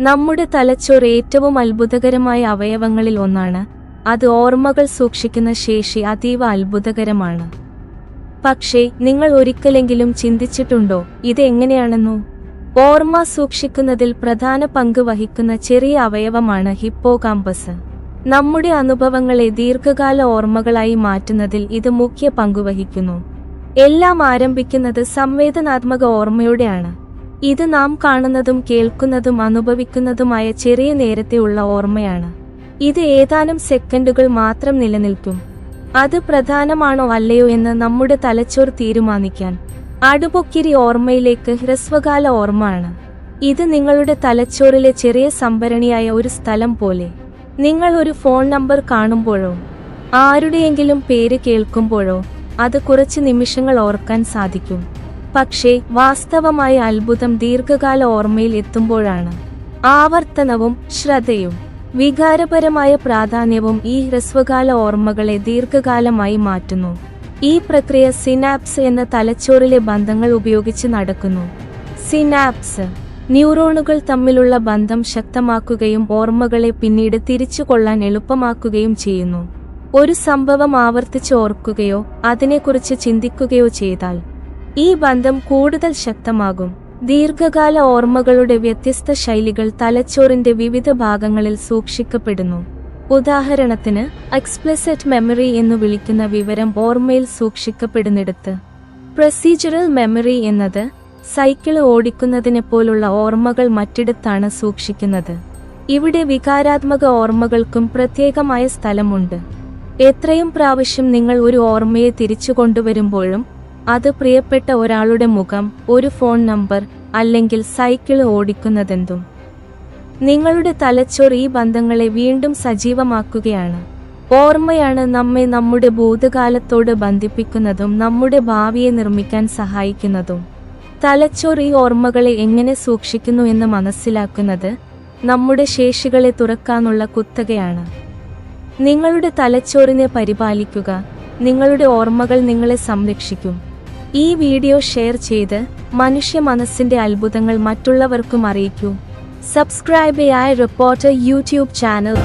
നമ്മുടെ തലച്ചോർ ഏറ്റവും അത്ഭുതകരമായ അവയവങ്ങളിൽ ഒന്നാണ്. അത് ഓർമ്മകൾ സൂക്ഷിക്കുന്ന ശേഷി അതീവ അത്ഭുതകരമാണ്. പക്ഷേ നിങ്ങൾ ഒരിക്കലെങ്കിലും ചിന്തിച്ചിട്ടുണ്ടോ ഇത് എങ്ങനെയാണെന്നു? ഓർമ്മ സൂക്ഷിക്കുന്നതിൽ പ്രധാന പങ്ക് വഹിക്കുന്ന ചെറിയ അവയവമാണ് ഹിപ്പോകാമ്പസ്. നമ്മുടെ അനുഭവങ്ങളെ ദീർഘകാല ഓർമ്മകളായി മാറ്റുന്നതിൽ ഇത് മുഖ്യ പങ്കുവഹിക്കുന്നു. എല്ലാം ആരംഭിക്കുന്നത് സംവേദനാത്മക ഓർമ്മയോടെയാണ്. ഇത് നാം കാണുന്നതും കേൾക്കുന്നതും അനുഭവിക്കുന്നതുമായ ചെറിയ നേരത്തെ ഉള്ള ഓർമ്മയാണ്. ഇത് ഏതാനും സെക്കൻഡുകൾ മാത്രം നിലനിൽക്കും. അത് പ്രധാനമാണോ അല്ലയോ എന്ന് നമ്മുടെ തലച്ചോർ തീരുമാനിക്കാൻ. അടുപൊക്കിരി ഓർമ്മയിലേക്ക് ഹ്രസ്വകാല ഓർമ്മ ആണ്. ഇത് നിങ്ങളുടെ തലച്ചോറിലെ ചെറിയ സംഭരണിയായ ഒരു സ്ഥലം പോലെ. നിങ്ങൾ ഒരു ഫോൺ നമ്പർ കാണുമ്പോഴോ ആരുടെയെങ്കിലും പേര് കേൾക്കുമ്പോഴോ അത് കുറച്ച് നിമിഷങ്ങൾ ഓർക്കാൻ സാധിക്കും. പക്ഷേ വാസ്തവമായ അത്ഭുതം ദീർഘകാല ഓർമ്മയിൽ എത്തുമ്പോഴാണ്. ആവർത്തനവും ശ്രദ്ധയും വികാരപരമായ പ്രാധാന്യവും ഈ ഹ്രസ്വകാല ഓർമ്മകളെ ദീർഘകാലമായി മാറ്റുന്നു. ഈ പ്രക്രിയ സിനാപ്സ് എന്ന തലച്ചോറിലെ ബന്ധങ്ങൾ ഉപയോഗിച്ച് നടക്കുന്നു. സിനാപ്സ് ന്യൂറോണുകൾ തമ്മിലുള്ള ബന്ധം ശക്തമാക്കുകയും ഓർമ്മകളെ പിന്നീട് തിരിച്ചുകൊള്ളാൻ എളുപ്പമാക്കുകയും ചെയ്യുന്നു. ഒരു സംഭവം ആവർത്തിച്ച് ഓർക്കുകയോ അതിനെക്കുറിച്ച് ചിന്തിക്കുകയോ ചെയ്താൽ ഈ ബന്ധം കൂടുതൽ ശക്തമാകും. ദീർഘകാല ഓർമ്മകളുടെ വ്യത്യസ്ത ശൈലികൾ തലച്ചോറിന്റെ വിവിധ ഭാഗങ്ങളിൽ സൂക്ഷിക്കപ്പെടുന്നു. ഉദാഹരണത്തിന് എക്സ്പ്ലിസിറ്റ് മെമ്മറി എന്നു വിളിക്കുന്ന വിവരം ഓർമ്മയിൽ സൂക്ഷിക്കപ്പെടുന്നിടത്ത്, പ്രൊസീജറൽ മെമ്മറി എന്നത് സൈക്കിള് ഓടിക്കുന്നതിനെപ്പോലുള്ള ഓർമ്മകൾ മറ്റിടത്താണ് സൂക്ഷിക്കുന്നത്. ഇവിടെ വികാരാത്മക ഓർമ്മകൾക്കും പ്രത്യേകമായ സ്ഥലമുണ്ട്. എത്രയും പ്രാവശ്യം നിങ്ങൾ ഒരു ഓർമ്മയെ തിരിച്ചു കൊണ്ടുവരുമ്പോഴും അത് പ്രിയപ്പെട്ട ഒരാളുടെ മുഖം, ഒരു ഫോൺ നമ്പർ അല്ലെങ്കിൽ സൈക്കിള് ഓടിക്കുന്നതെന്തും, നിങ്ങളുടെ തലച്ചോർ ഈ ബന്ധങ്ങളെ വീണ്ടും സജീവമാക്കുകയാണ്. ഓർമ്മയാണ് നമ്മെ നമ്മുടെ ഭൂതകാലത്തോട് ബന്ധിപ്പിക്കുന്നതും നമ്മുടെ ഭാവിയെ നിർമ്മിക്കാൻ സഹായിക്കുന്നതും. തലച്ചോർ ഈ ഓർമ്മകളെ എങ്ങനെ സൂക്ഷിക്കുന്നു എന്ന് മനസ്സിലാക്കുന്നത് നമ്മുടെ ശേഷികളെ തുറക്കാനുള്ള കുത്തകയാണ്. നിങ്ങളുടെ തലച്ചോറിനെ പരിപാലിക്കുക. നിങ്ങളുടെ ഓർമ്മകൾ നിങ്ങളെ സംരക്ഷിക്കും. ഈ വീഡിയോ ഷെയർ ചെയ്ത് മനുഷ്യ മനസ്സിന്റെ അത്ഭുതങ്ങൾ മറ്റുള്ളവർക്കും അറിയിക്കൂ. സബ്സ്ക്രൈബ് ചെയ്യാൻ റിപ്പോർട്ടർ യൂട്യൂബ് ചാനൽ.